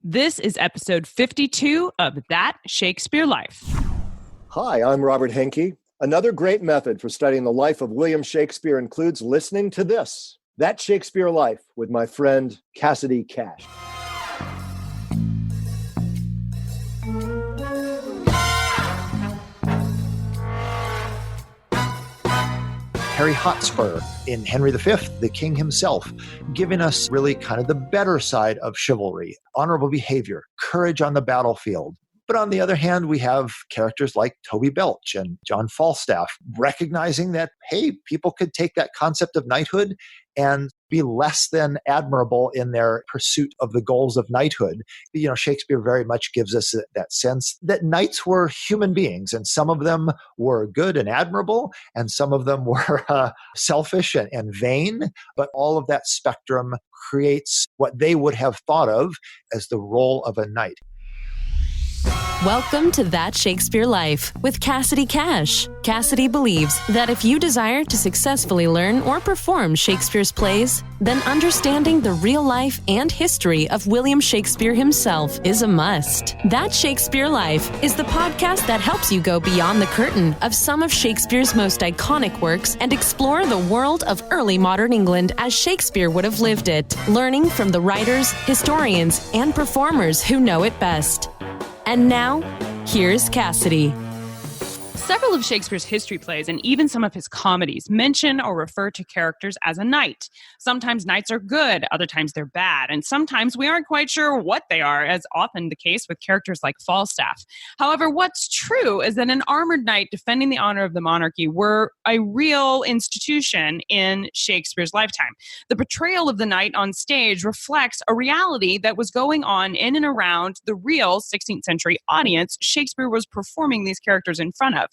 This is episode 52 of That Shakespeare Life. Hi, I'm Robert Henke. Another great method for studying the life of William Shakespeare includes listening to this, That Shakespeare Life, with my friend Cassidy Cash. Harry Hotspur in Henry V, the king himself, giving us really kind of the better side of chivalry, honorable behavior, courage on the battlefield. But on the other hand, we have characters like Toby Belch and John Falstaff, recognizing that, hey, people could take that concept of knighthood and be less than admirable in their pursuit of the goals of knighthood. You know, Shakespeare very much gives us that sense that knights were human beings, and some of them were good and admirable, and some of them were selfish and vain. But all of that spectrum creates what they would have thought of as the role of a knight. Welcome to That Shakespeare Life with Cassidy Cash. Cassidy believes that if you desire to successfully learn or perform Shakespeare's plays, then understanding the real life and history of William Shakespeare himself is a must. That Shakespeare Life is the podcast that helps you go beyond the curtain of some of Shakespeare's most iconic works and explore the world of early modern England as Shakespeare would have lived it, learning from the writers, historians, and performers who know it best. And now, here's Cassidy. Several of Shakespeare's history plays and even some of his comedies mention or refer to characters as a knight. Sometimes knights are good, other times they're bad, and sometimes we aren't quite sure what they are, as often the case with characters like Falstaff. However, what's true is that an armored knight defending the honor of the monarchy were a real institution in Shakespeare's lifetime. The portrayal of the knight on stage reflects a reality that was going on in and around the real 16th century audience Shakespeare was performing these characters in front of.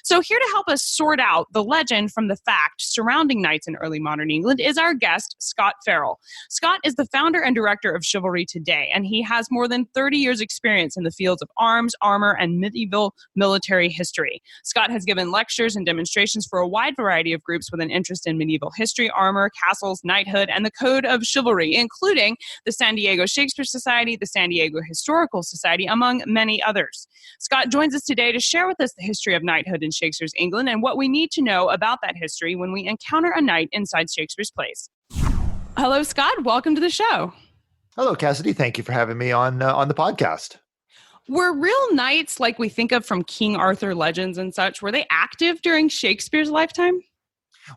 So here to help us sort out the legend from the fact surrounding knights in early modern England is our guest, Scott Farrell. Scott is the founder and director of Chivalry Today, and he has more than 30 years' experience in the fields of arms, armor, and medieval military history. Scott has given lectures and demonstrations for a wide variety of groups with an interest in medieval history, armor, castles, knighthood, and the code of chivalry, including the San Diego Shakespeare Society, the San Diego Historical Society, among many others. Scott joins us today to share with us the history of knighthood in Shakespeare's England and what we need to know about that history when we encounter a knight inside Shakespeare's plays. Hello, Scott. Welcome to the show. Hello, Cassidy. Thank you for having me on the podcast. Were real knights like we think of from King Arthur legends and such, were they active during Shakespeare's lifetime?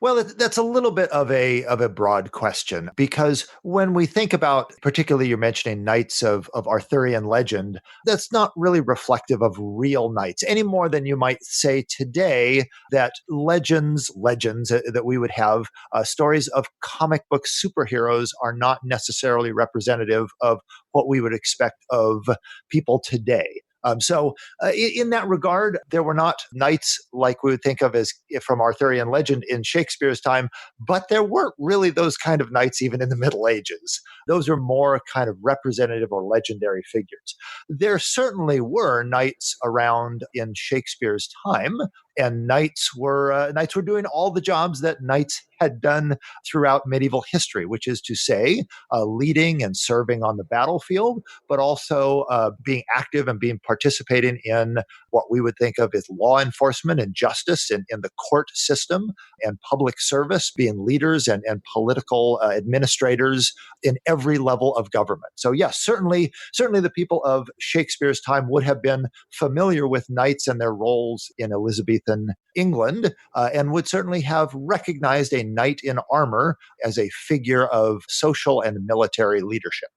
Well, that's a little bit of a broad question, because when we think about, particularly you're mentioning knights of Arthurian legend, that's not really reflective of real knights any more than you might say today that legends that we would have, stories of comic book superheroes are not necessarily representative of what we would expect of people today. So in that regard, there were not knights like we would think of as from Arthurian legend in Shakespeare's time, but there weren't really those kind of knights even in the Middle Ages. Those are more kind of representative or legendary figures. There certainly were knights around in Shakespeare's time, and knights were doing all the jobs that knights had done throughout medieval history, which is to say, leading and serving on the battlefield, but also being active and participating in what we would think of as law enforcement and justice in the court system and public service, being leaders and political administrators in every level of government. So yes, certainly the people of Shakespeare's time would have been familiar with knights and their roles in Elizabethan England, and would certainly have recognized a knight in armor as a figure of social and military leadership.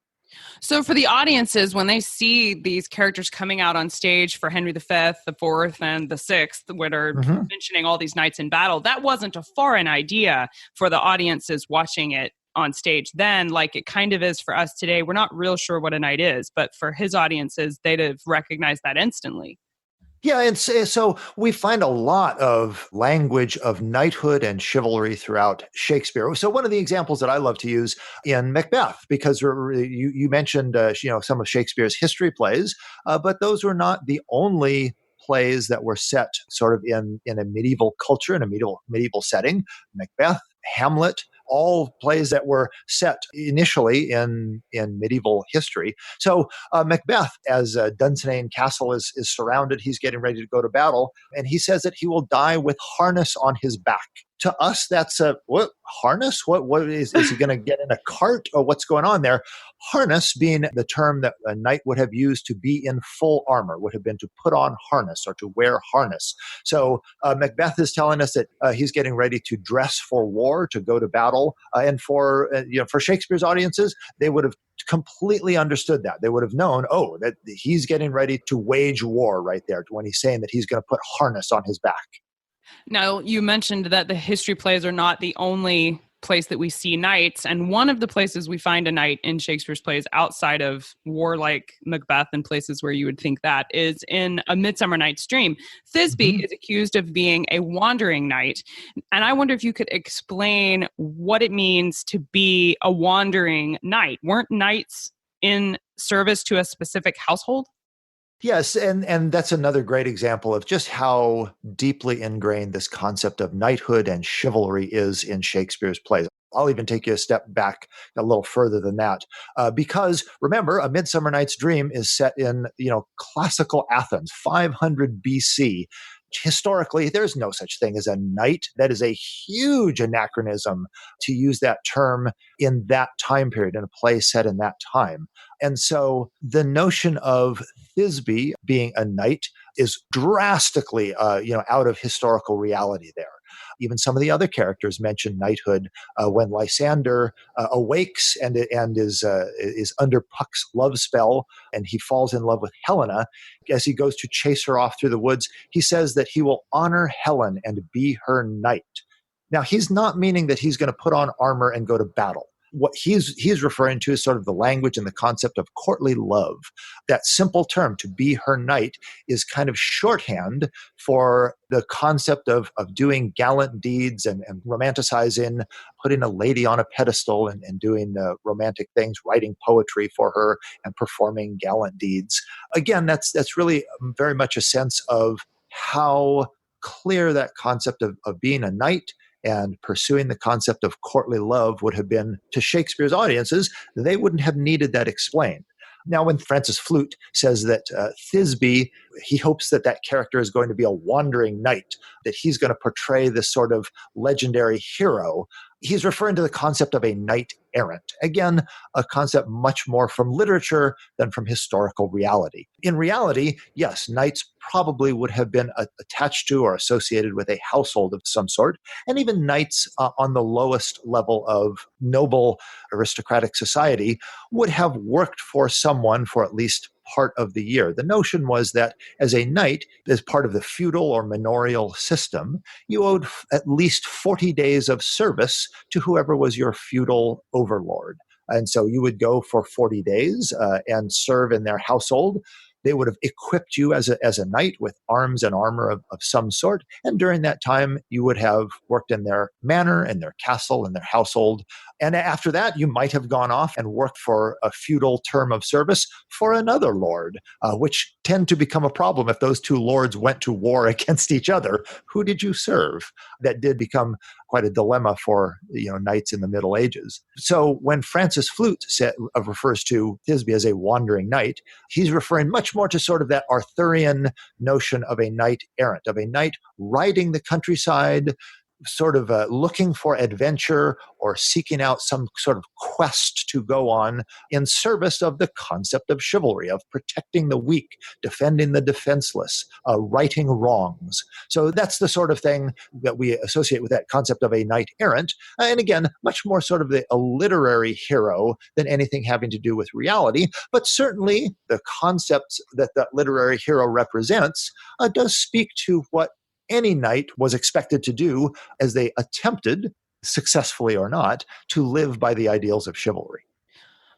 So for the audiences, when they see these characters coming out on stage for Henry V, the Fourth, and the Sixth, that are mentioning all these knights in battle, that wasn't a foreign idea for the audiences watching it on stage then, like it kind of is for us today. We're not real sure what a knight is, but for his audiences, they'd have recognized that instantly. Yeah, and so we find a lot of language of knighthood and chivalry throughout Shakespeare. So one of the examples that I love to use in Macbeth, because you mentioned some of Shakespeare's history plays, but those were not the only plays that were set sort of in a medieval culture, in a medieval setting. Macbeth, Hamlet, all plays that were set initially in medieval history. So Macbeth, as Dunsinane Castle is surrounded, he's getting ready to go to battle, and he says that he will die with harness on his back. To us, that's a what harness? What is he going to get in a cart, or what's going on there? Harness being the term that a knight would have used to be in full armor, would have been to put on harness or to wear harness. So Macbeth is telling us that he's getting ready to dress for war, to go to battle, and for Shakespeare's audiences, they would have completely understood that. They would have known, that he's getting ready to wage war right there when he's saying that he's going to put harness on his back. Now, you mentioned that the history plays are not the only place that we see knights, and one of the places we find a knight in Shakespeare's plays outside of warlike Macbeth and places where you would think that is in A Midsummer Night's Dream. Thisbe is accused of being a wandering knight, and I wonder if you could explain what it means to be a wandering knight. Weren't knights in service to a specific household? Yes, and that's another great example of just how deeply ingrained this concept of knighthood and chivalry is in Shakespeare's plays. I'll even take you a step back a little further than that, because remember, A Midsummer Night's Dream is set in classical Athens, 500 BC. Historically, there's no such thing as a knight. That is a huge anachronism to use that term in that time period, in a play set in that time. And so the notion of Thisbe being a knight is drastically, out of historical reality there. Even some of the other characters mention knighthood when Lysander awakes and is under Puck's love spell, and he falls in love with Helena. As he goes to chase her off through the woods, he says that he will honor Helen and be her knight. Now, he's not meaning that he's going to put on armor and go to battle. What he's referring to is sort of the language and the concept of courtly love. That simple term, to be her knight, is kind of shorthand for the concept of doing gallant deeds and romanticizing, putting a lady on a pedestal and doing romantic things, writing poetry for her and performing gallant deeds. Again, that's really very much a sense of how clear that concept of being a knight and pursuing the concept of courtly love would have been to Shakespeare's audiences. They wouldn't have needed that explained. Now, when Francis Flute says that Thisbe, he hopes that character is going to be a wandering knight, that he's going to portray this sort of legendary hero, he's referring to the concept of a knight errant. Again, a concept much more from literature than from historical reality. In reality, yes, knights probably would have been attached to or associated with a household of some sort, and even knights on the lowest level of noble aristocratic society would have worked for someone for at least part of the year. The notion was that as a knight, as part of the feudal or manorial system, you owed at least 40 days of service to whoever was your feudal overlord. And so you would go for 40 days and serve in their household. They would have equipped you as a knight with arms and armor of some sort. And during that time, you would have worked in their manor and their castle and their household. And after that, you might have gone off and worked for a feudal term of service for another lord, which tend to become a problem if those two lords went to war against each other. Who did you serve? That did become quite a dilemma for knights in the Middle Ages. So when Francis Flute refers to Thisbe as a wandering knight, he's referring much more to sort of that Arthurian notion of a knight errant, of a knight riding the countryside, sort of looking for adventure or seeking out some sort of quest to go on in service of the concept of chivalry, of protecting the weak, defending the defenseless, righting wrongs. So that's the sort of thing that we associate with that concept of a knight errant. And again, much more sort of a literary hero than anything having to do with reality. But certainly the concepts that literary hero represents does speak to what any knight was expected to do as they attempted, successfully or not, to live by the ideals of chivalry.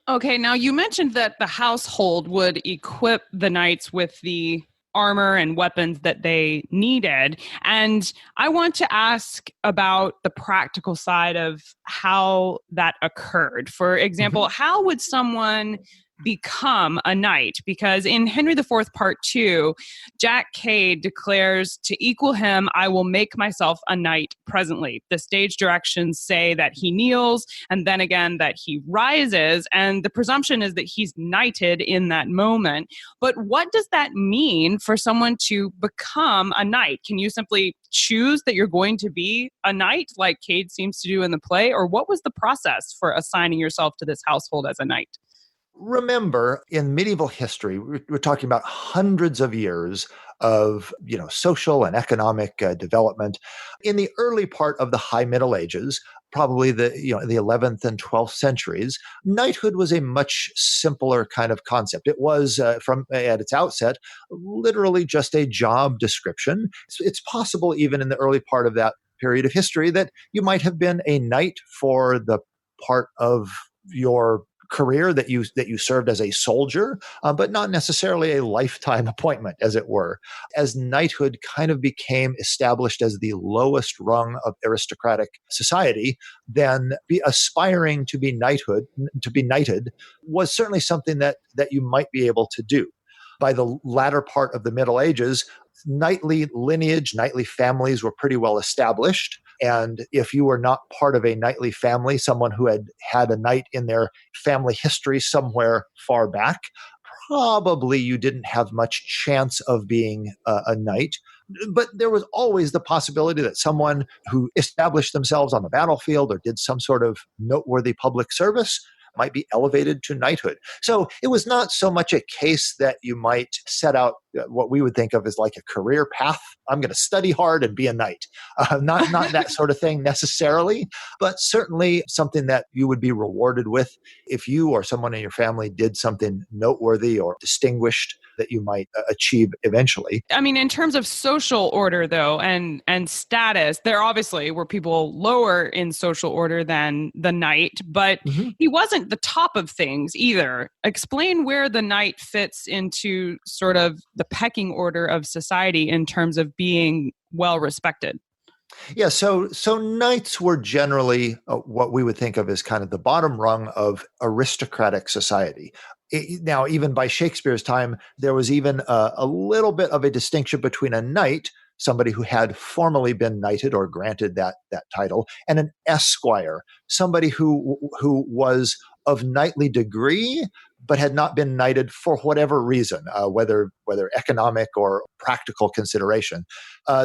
Okay, now you mentioned that the household would equip the knights with the armor and weapons that they needed. And I want to ask about the practical side of how that occurred. For example, how would someone become a knight? Because in Henry IV, Part 2, Jack Cade declares, to equal him, I will make myself a knight presently. The stage directions say that he kneels, and then again that he rises, and the presumption is that he's knighted in that moment. But what does that mean for someone to become a knight? Can you simply choose that you're going to be a knight like Cade seems to do in the play? Or what was the process for assigning yourself to this household as a knight? Remember, in medieval history, we're talking about hundreds of years of social and economic development. In the early part of the High Middle Ages, probably the 11th and 12th centuries, knighthood was a much simpler kind of concept. It was at its outset literally just a job description. It's possible even in the early part of that period of history that you might have been a knight for the part of your career that you served as a soldier, but not necessarily a lifetime appointment, as it were. As knighthood kind of became established as the lowest rung of aristocratic society, then aspiring to be knighted was certainly something that you might be able to do. By the latter part of the Middle Ages, knightly lineage, knightly families were pretty well established. And if you were not part of a knightly family, someone who had had a knight in their family history somewhere far back, probably you didn't have much chance of being a knight. But there was always the possibility that someone who established themselves on the battlefield or did some sort of noteworthy public service might be elevated to knighthood. So it was not so much a case that you might set out what we would think of as like a career path. I'm going to study hard and be a knight. Not that sort of thing necessarily, but certainly something that you would be rewarded with if you or someone in your family did something noteworthy or distinguished that you might achieve eventually. I mean, in terms of social order, though, and status, there obviously were people lower in social order than the knight, but he wasn't the top of things either. Explain where the knight fits into sort of the pecking order of society in terms of being well respected. Yeah, so knights were generally what we would think of as kind of the bottom rung of aristocratic society. Now, even by Shakespeare's time, there was even a little bit of a distinction between a knight, somebody who had formally been knighted or granted that title, and an esquire, somebody who was of knightly degree, but had not been knighted for whatever reason, whether economic or practical consideration.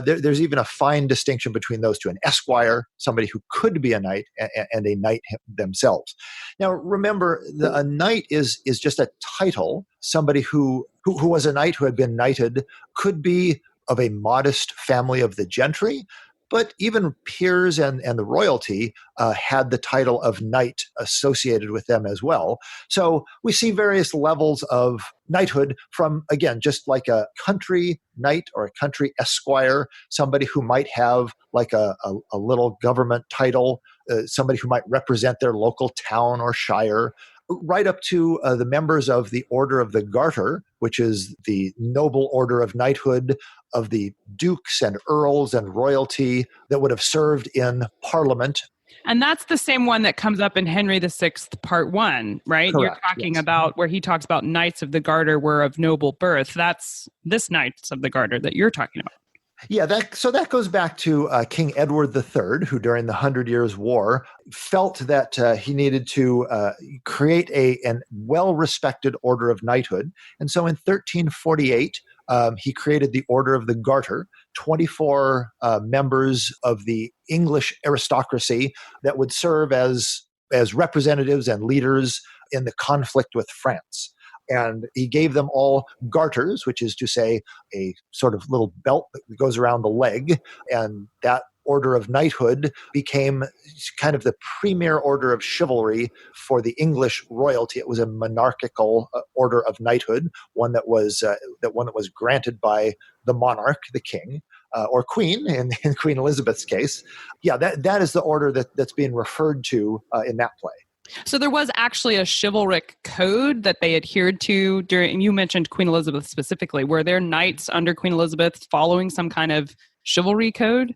There's even a fine distinction between those two: an esquire, somebody who could be a knight, and a knight themselves. Now, remember, a knight is just a title. Somebody who was a knight, who had been knighted, could be of a modest family of the gentry, but even peers and the royalty had the title of knight associated with them as well. So we see various levels of knighthood from, again, just like a country knight or a country esquire, somebody who might have like a little government title, somebody who might represent their local town or shire, right up to the members of the Order of the Garter, which is the noble order of knighthood of the dukes and earls and royalty that would have served in Parliament. And that's the same one that comes up in Henry VI, Part 1, right? Correct, You're talking yes. about where he talks about knights of the Garter were of noble birth. That's this Knights of the Garter that you're talking about. Yeah, that goes back to King Edward III, who during the 100 Years' War felt that he needed to create an well-respected order of knighthood. And so in 1348, he created the Order of the Garter, 24 members of the English aristocracy that would serve as representatives and leaders in the conflict with France. And he gave them all garters, which is to say a sort of little belt that goes around the leg. And that order of knighthood became kind of the premier order of chivalry for the English royalty. It was a monarchical order of knighthood, one that was granted by the monarch, the king, or queen in Queen Elizabeth's case. Yeah, that is the order that's being referred to in that play. So there was actually a chivalric code that they adhered to during, you mentioned Queen Elizabeth specifically. Were there knights under Queen Elizabeth following some kind of chivalry code?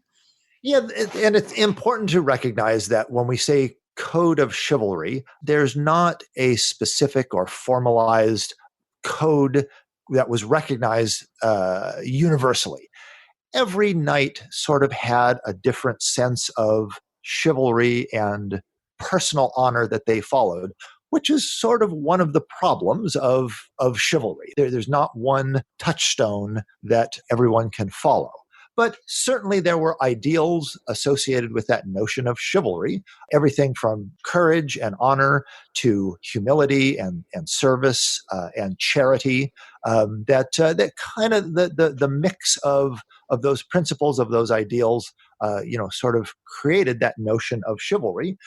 Yeah, and it's important to recognize that when we say code of chivalry, there's not a specific or formalized code that was recognized universally. Every knight sort of had a different sense of chivalry and personal honor that they followed, which is sort of one of the problems of chivalry. There's not one touchstone that everyone can follow. But certainly there were ideals associated with that notion of chivalry, everything from courage and honor to humility and service and charity. That kind of the mix of those principles, of those ideals, sort of created that notion of chivalry.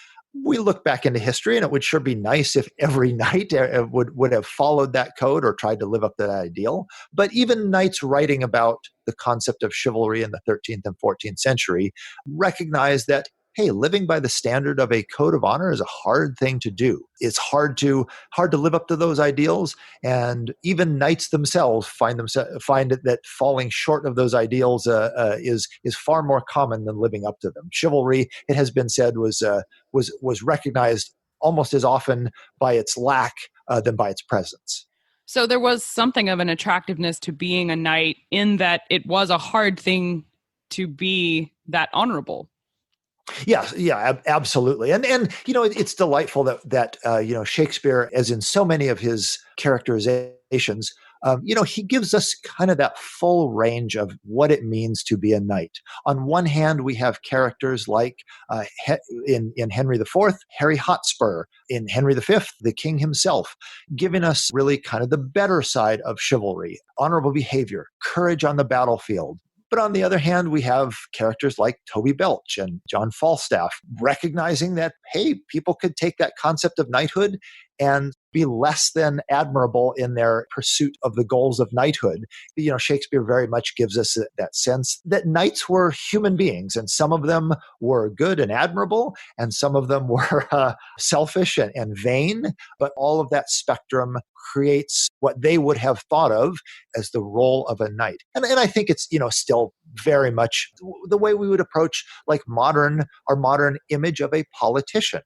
We look back into history, and it would sure be nice if every knight would have followed that code or tried to live up to that ideal. But even knights writing about the concept of chivalry in the 13th and 14th century recognize that, hey, living by the standard of a code of honor is a hard thing to do. It's hard to live up to those ideals, and even knights themselves find it that falling short of those ideals is far more common than living up to them. Chivalry, it has been said, was recognized almost as often by its lack than by its presence. So there was something of an attractiveness to being a knight in that it was a hard thing to be that honorable. Yes, yeah, absolutely. And it's delightful that Shakespeare, as in so many of his characterizations, he gives us kind of that full range of what it means to be a knight. On one hand, we have characters like in Henry IV, Harry Hotspur; in Henry V, the king himself, giving us really kind of the better side of chivalry, honorable behavior, courage on the battlefield. But on the other hand, we have characters like Toby Belch and John Falstaff, recognizing that, hey, people could take that concept of knighthood and be less than admirable in their pursuit of the goals of knighthood. Shakespeare very much gives us that sense that knights were human beings, and some of them were good and admirable, and some of them were selfish and vain. But all of that spectrum creates what they would have thought of as the role of a knight. And I think it's, still very much the way we would approach like our modern image of a politician.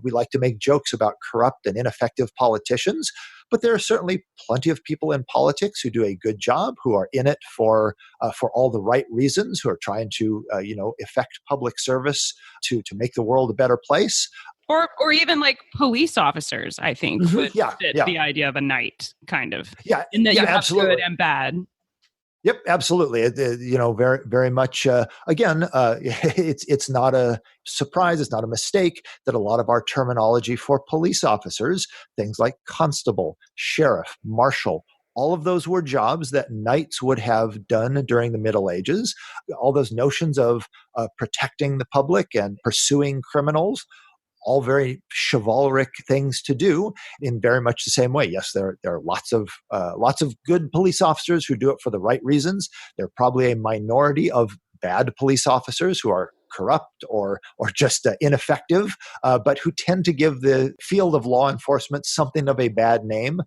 We like to make jokes about corrupt and ineffective politicians, but there are certainly plenty of people in politics who do a good job, who are in it for all the right reasons, who are trying to effect public service to make the world a better place. Or even like police officers, I think, would fit the idea of a knight, kind of. Yeah, in that you have absolutely. good and bad. Yep, absolutely. Very, very much. Again, it's not a surprise. It's not a mistake that a lot of our terminology for police officers, things like constable, sheriff, marshal, all of those were jobs that knights would have done during the Middle Ages. All those notions of protecting the public and pursuing criminals, all very chivalric things to do in very much the same way. Yes, there are lots of good police officers who do it for the right reasons. There are probably a minority of bad police officers who are corrupt or just ineffective, but who tend to give the field of law enforcement something of a bad name,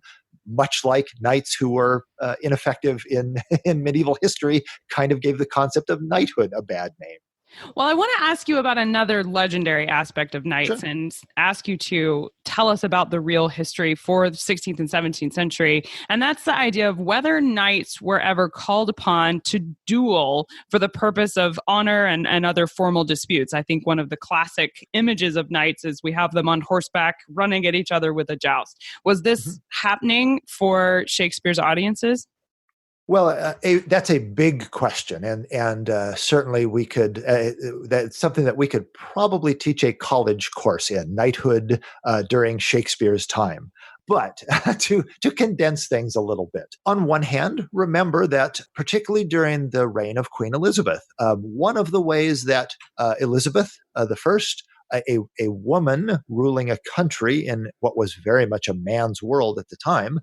much like knights who were ineffective in medieval history kind of gave the concept of knighthood a bad name. Well, I want to ask you about another legendary aspect of knights. Sure. And ask you to tell us about the real history for the 16th and 17th century. And that's the idea of whether knights were ever called upon to duel for the purpose of honor and other formal disputes. I think one of the classic images of knights is we have them on horseback running at each other with a joust. Was this happening for Shakespeare's audiences? Well, that's a big question, and certainly we could. That's something that we could probably teach a college course in, knighthood during Shakespeare's time. But to condense things a little bit, on one hand, remember that particularly during the reign of Queen Elizabeth, one of the ways that Elizabeth the First, a woman ruling a country in what was very much a man's world at the time,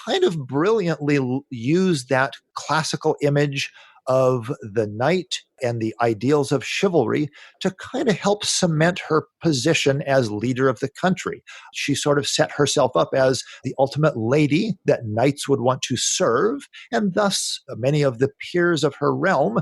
kind of brilliantly used that classical image of the knight and the ideals of chivalry to kind of help cement her position as leader of the country. She sort of set herself up as the ultimate lady that knights would want to serve, and thus many of the peers of her realm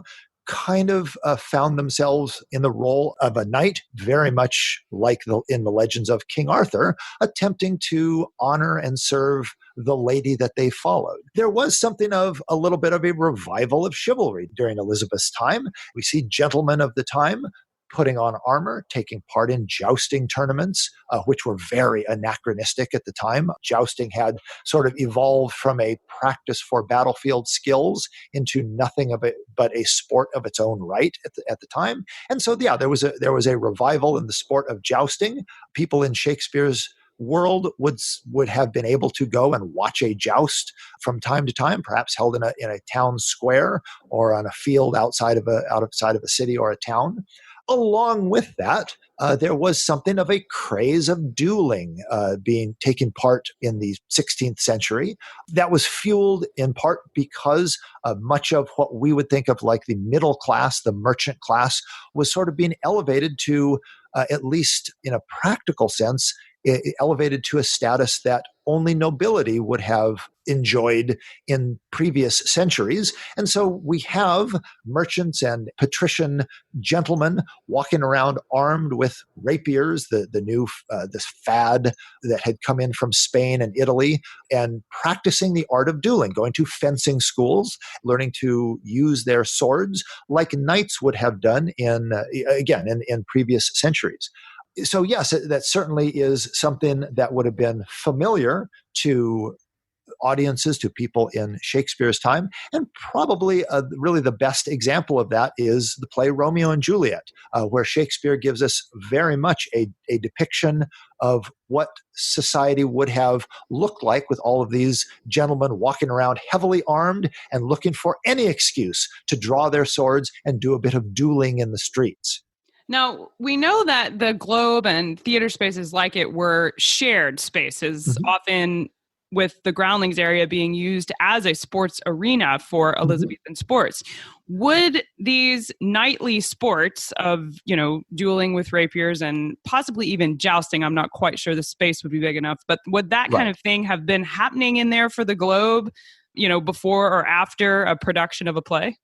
kind of found themselves in the role of a knight, very much like in the legends of King Arthur, attempting to honor and serve the lady that they followed. There was something of a little bit of a revival of chivalry during Elizabeth's time. We see gentlemen of the time putting on armor, taking part in jousting tournaments, which were very anachronistic at the time. Jousting had sort of evolved from a practice for battlefield skills into nothing of it but a sport of its own right at the time. And so, yeah, there was a revival in the sport of jousting. People in Shakespeare's world would have been able to go and watch a joust from time to time, perhaps held in a town square or on a field outside of a city or a town. Along with that, there was something of a craze of dueling taking part in the 16th century that was fueled in part because much of what we would think of like the middle class, the merchant class, was sort of being elevated to, at least in a practical sense, elevated to a status that only nobility would have enjoyed in previous centuries. And so we have merchants and patrician gentlemen walking around armed with rapiers, the new this fad that had come in from Spain and Italy, and practicing the art of dueling, going to fencing schools, learning to use their swords like knights would have done in previous centuries. So yes, that certainly is something that would have been familiar to audiences, to people in Shakespeare's time. And probably really the best example of that is the play Romeo and Juliet, where Shakespeare gives us very much a depiction of what society would have looked like with all of these gentlemen walking around heavily armed and looking for any excuse to draw their swords and do a bit of dueling in the streets. Now, we know that the Globe and theater spaces like it were shared spaces, often with the Groundlings area being used as a sports arena for Elizabethan sports. Would these knightly sports of, dueling with rapiers and possibly even jousting, I'm not quite sure the space would be big enough, but would that kind of thing have been happening in there for the Globe, before or after a production of a play?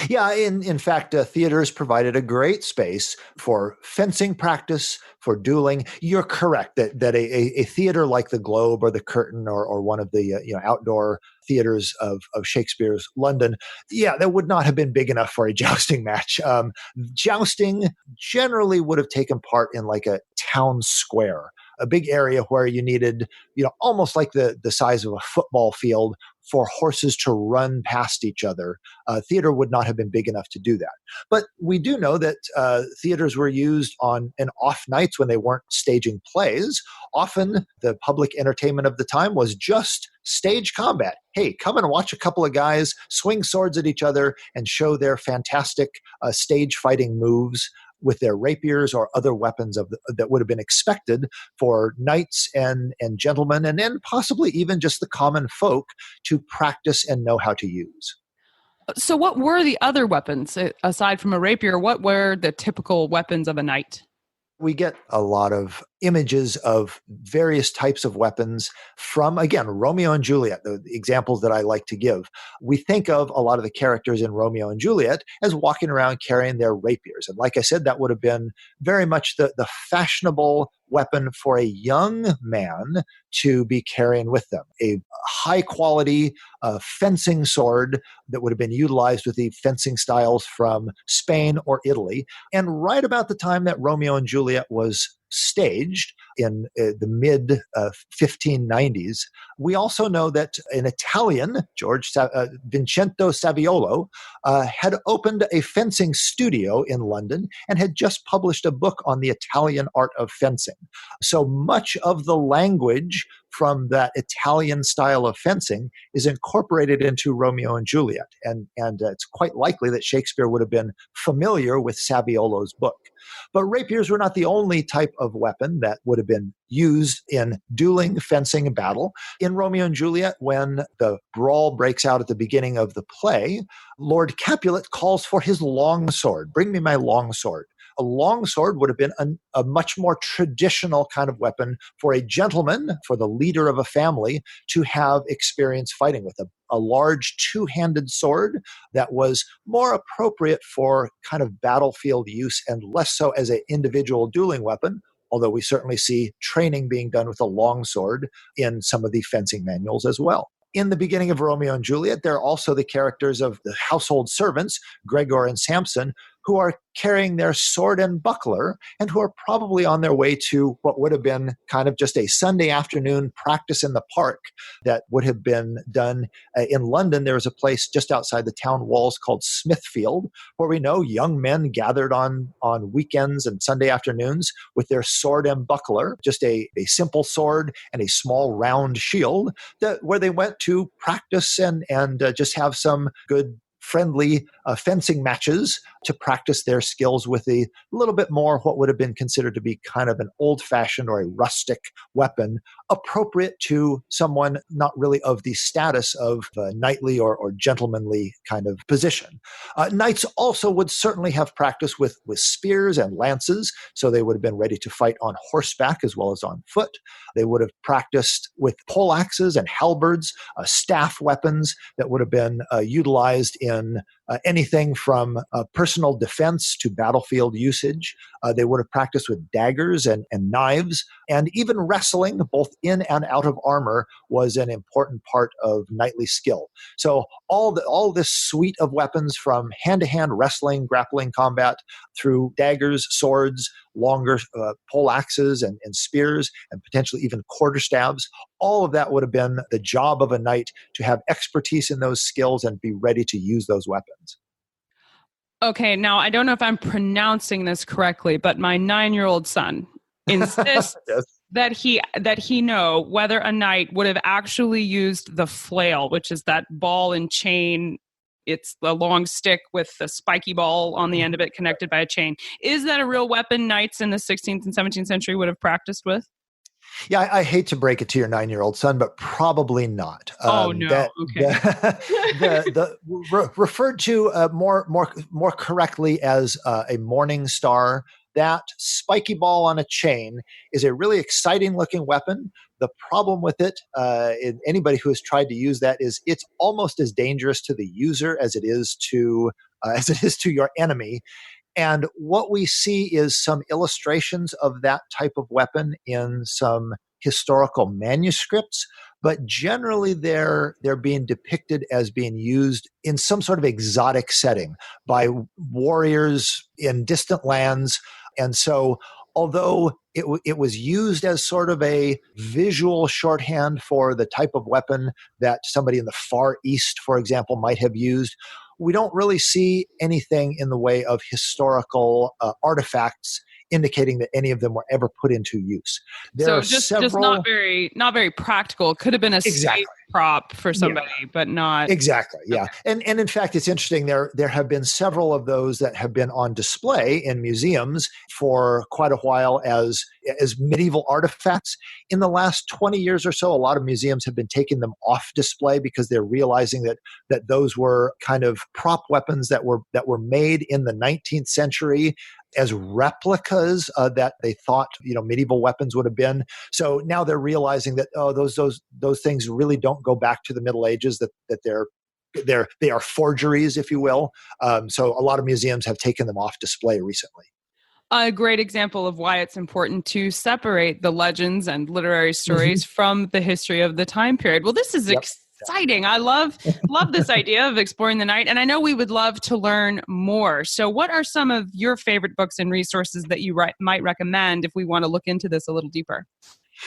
Yeah, in fact, theaters provided a great space for fencing practice, for dueling. You're correct that a theater like the Globe or the Curtain or one of the outdoor theaters of Shakespeare's London, that would not have been big enough for a jousting match. Jousting generally would have taken part in like a town square, a big area where you needed, almost like the size of a football field for horses to run past each other. Theater would not have been big enough to do that. But we do know that theaters were used on and off nights when they weren't staging plays. Often the public entertainment of the time was just stage combat. Hey, come and watch a couple of guys swing swords at each other and show their fantastic stage fighting moves with their rapiers or other weapons that would have been expected for knights and gentlemen, and then possibly even just the common folk to practice and know how to use. So what were the other weapons, aside from a rapier? What were the typical weapons of a knight? We get a lot of images of various types of weapons from, again, Romeo and Juliet, the examples that I like to give. We think of a lot of the characters in Romeo and Juliet as walking around carrying their rapiers. And like I said, that would have been very much the fashionable weapon for a young man to be carrying with them. A high quality fencing sword that would have been utilized with the fencing styles from Spain or Italy. And right about the time that Romeo and Juliet was staged in the mid 1590s. We also know that an Italian, Vincenzo Saviolo, had opened a fencing studio in London and had just published a book on the Italian art of fencing. So much of the language from that Italian style of fencing is incorporated into Romeo and Juliet. And it's quite likely that Shakespeare would have been familiar with Saviolo's book. But rapiers were not the only type of weapon that would have been used in dueling, fencing, and battle. In Romeo and Juliet, when the brawl breaks out at the beginning of the play, Lord Capulet calls for his long sword. Bring me my long sword. A longsword would have been a much more traditional kind of weapon for a gentleman, for the leader of a family, to have experience fighting with. A large two-handed sword that was more appropriate for kind of battlefield use and less so as an individual dueling weapon, although we certainly see training being done with a longsword in some of the fencing manuals as well. In the beginning of Romeo and Juliet, there are also the characters of the household servants, Gregor and Samson, who are carrying their sword and buckler and who are probably on their way to what would have been kind of just a Sunday afternoon practice in the park that would have been done in London. There was a place just outside the town walls called Smithfield, where we know young men gathered on weekends and Sunday afternoons with their sword and buckler, just a simple sword and a small round shield, where they went to practice and just have some good friendly fencing matches to practice their skills with a little bit more what would have been considered to be kind of an old-fashioned or a rustic weapon, appropriate to someone not really of the status of knightly or gentlemanly kind of position. Knights also would certainly have practice with spears and lances, so they would have been ready to fight on horseback as well as on foot. They would have practiced with poleaxes and halberds, staff weapons that would have been utilized in anything from personal defense to battlefield usage. They would have practiced with daggers and knives, and even wrestling, both in and out of armor, was an important part of knightly skill. So all this suite of weapons, from hand-to-hand wrestling, grappling combat, through daggers, swords, longer pole axes and spears, and potentially even quarterstaves, all of that would have been the job of a knight, to have expertise in those skills and be ready to use those weapons. Okay, now I don't know if I'm pronouncing this correctly, but my 9-year-old son insists Yes. that he know whether a knight would have actually used the flail, which is that ball and chain. It's the long stick with the spiky ball on the end of it connected by a chain. Is that a real weapon knights in the 16th and 17th century would have practiced with? Yeah, I hate to break it to your 9-year-old son, but probably not. Oh no! The referred to more correctly as a morning star. That spiky ball on a chain is a really exciting looking weapon. The problem with it, anybody who has tried to use that, is it's almost as dangerous to the user as it is to your enemy. And what we see is some illustrations of that type of weapon in some historical manuscripts, but generally they're being depicted as being used in some sort of exotic setting by warriors in distant lands. And so although it was used as sort of a visual shorthand for the type of weapon that somebody in the Far East, for example, might have used, we don't really see anything in the way of historical artifacts indicating that any of them were ever put into use. So just not very practical. It could have been a Exactly. safe prop for somebody, but not exactly. Yeah, okay. And in fact, it's interesting. There have been several of those that have been on display in museums for quite a while as medieval artifacts. In the last 20 years or so, a lot of museums have been taking them off display because they're realizing that those were kind of prop weapons that were made in the 19th century as replicas that they thought medieval weapons would have been. So now they're realizing that those things really don't go back to the Middle Ages, that they are forgeries, if you will. So a lot of museums have taken them off display recently. A great example of why it's important to separate the legends and literary stories from the history of the time period. Well, this is exciting. I love this idea of exploring the night, and I know we would love to learn more. So what are some of your favorite books and resources that you might recommend if we want to look into this a little deeper?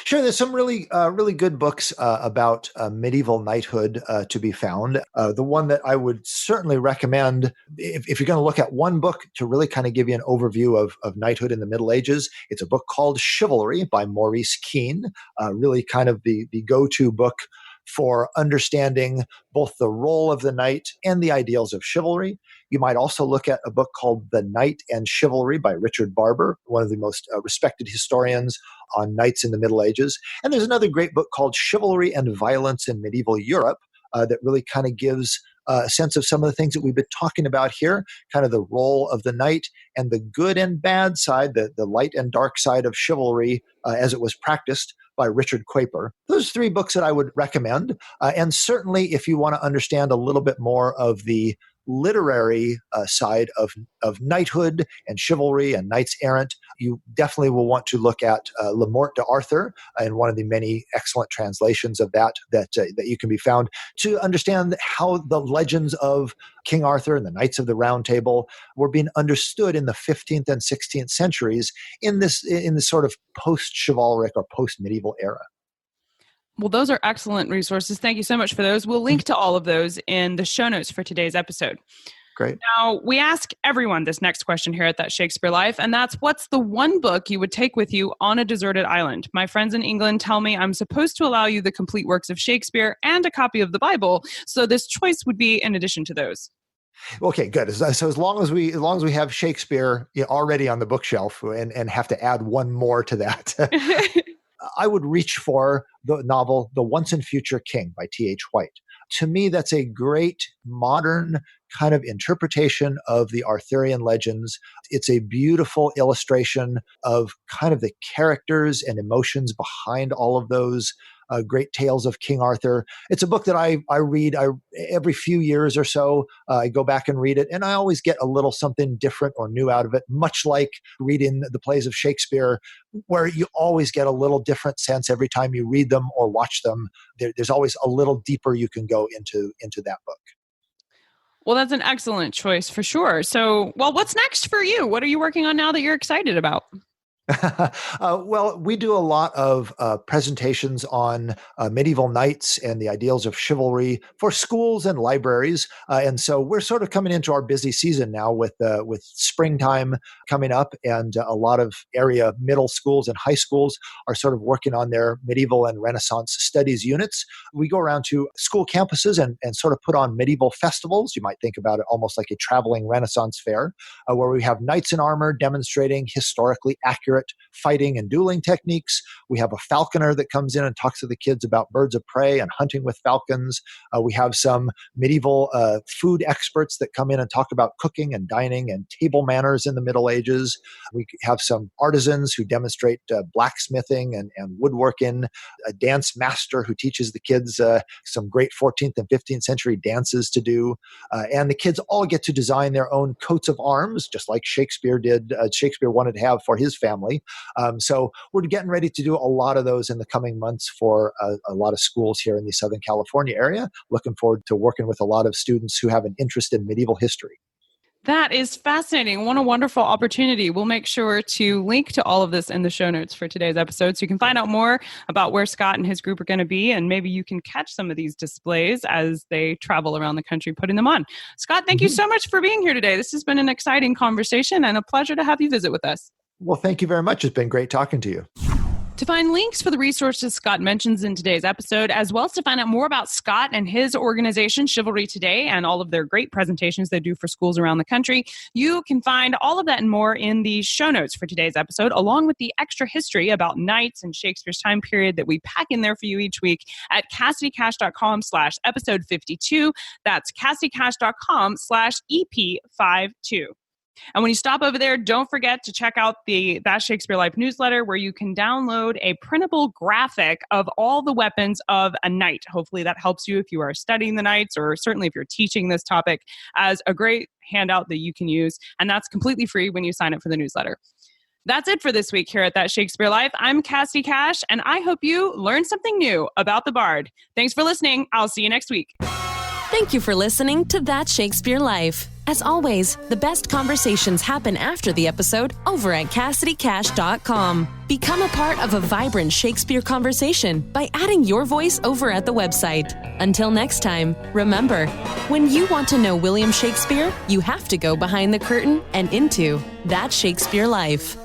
Sure. There's some really good books about medieval knighthood to be found. The one that I would certainly recommend, if you're going to look at one book to really kind of give you an overview of knighthood in the Middle Ages, it's a book called Chivalry by Maurice Keene, really kind of the go-to book for understanding both the role of the knight and the ideals of chivalry. You might also look at a book called The Knight and Chivalry by Richard Barber, one of the most respected historians on knights in the Middle Ages. And there's another great book called Chivalry and Violence in Medieval Europe that really kind of gives a sense of some of the things that we've been talking about here, kind of the role of the knight and the good and bad side, the light and dark side of chivalry as it was practiced by Richard Quaper. Those 3 books that I would recommend. And certainly if you want to understand a little bit more of the literary side of knighthood and chivalry and knights errant, you definitely will want to look at Le Morte d'Arthur and one of the many excellent translations of that you can be found to understand how the legends of King Arthur and the Knights of the Round Table were being understood in the 15th and 16th centuries in this sort of post-chivalric or post-medieval era. Well, those are excellent resources. Thank you so much for those. We'll link to all of those in the show notes for today's episode. Great. Now, we ask everyone this next question here at That Shakespeare Life, and that's, what's the one book you would take with you on a deserted island? My friends in England tell me I'm supposed to allow you the complete works of Shakespeare and a copy of the Bible, so this choice would be in addition to those. Okay, good. So as long as we have Shakespeare already on the bookshelf and have to add one more to that, I would reach for the novel The Once and Future King by T.H. White. To me, that's a great modern kind of interpretation of the Arthurian legends. It's a beautiful illustration of kind of the characters and emotions behind all of those great tales of King Arthur. It's a book that I read every few years or so. I go back and read it, and I always get a little something different or new out of it, much like reading the plays of Shakespeare, where you always get a little different sense every time you read them or watch them. There's always a little deeper you can go into that book. Well, that's an excellent choice for sure. So, what's next for you? What are you working on now that you're excited about? Well, we do a lot of presentations on medieval knights and the ideals of chivalry for schools and libraries. And so we're sort of coming into our busy season now with springtime coming up, and a lot of area middle schools and high schools are sort of working on their medieval and Renaissance studies units. We go around to school campuses and sort of put on medieval festivals. You might think about it almost like a traveling Renaissance fair, where we have knights in armor demonstrating historically accurate fighting and dueling techniques. We have a falconer that comes in and talks to the kids about birds of prey and hunting with falcons. We have some medieval food experts that come in and talk about cooking and dining and table manners in the Middle Ages. We have some artisans who demonstrate blacksmithing and woodworking, a dance master who teaches the kids some great 14th and 15th century dances to do. And the kids all get to design their own coats of arms, just like Shakespeare did. Shakespeare wanted to have for his family. So we're getting ready to do a lot of those in the coming months for a lot of schools here in the Southern California area. Looking forward to working with a lot of students who have an interest in medieval history. That is fascinating. What a wonderful opportunity. We'll make sure to link to all of this in the show notes for today's episode, so you can find out more about where Scott and his group are going to be, and maybe you can catch some of these displays as they travel around the country putting them on. Scott, thank you so much for being here today. This has been an exciting conversation and a pleasure to have you visit with us. Well, thank you very much. It's been great talking to you. To find links for the resources Scott mentions in today's episode, as well as to find out more about Scott and his organization, Chivalry Today, and all of their great presentations they do for schools around the country, you can find all of that and more in the show notes for today's episode, along with the extra history about knights and Shakespeare's time period that we pack in there for you each week at CassidyCash.com/episode 52. That's CassidyCash.com/EP52. And when you stop over there, don't forget to check out the That Shakespeare Life newsletter, where you can download a printable graphic of all the weapons of a knight. Hopefully that helps you if you are studying the knights, or certainly if you're teaching this topic, as a great handout that you can use. And that's completely free when you sign up for the newsletter. That's it for this week here at That Shakespeare Life. I'm Cassidy Cash, and I hope you learned something new about the Bard. Thanks for listening. I'll see you next week. Thank you for listening to That Shakespeare Life. As always, the best conversations happen after the episode over at CassidyCash.com. Become a part of a vibrant Shakespeare conversation by adding your voice over at the website. Until next time, remember, when you want to know William Shakespeare, you have to go behind the curtain and into That Shakespeare Life.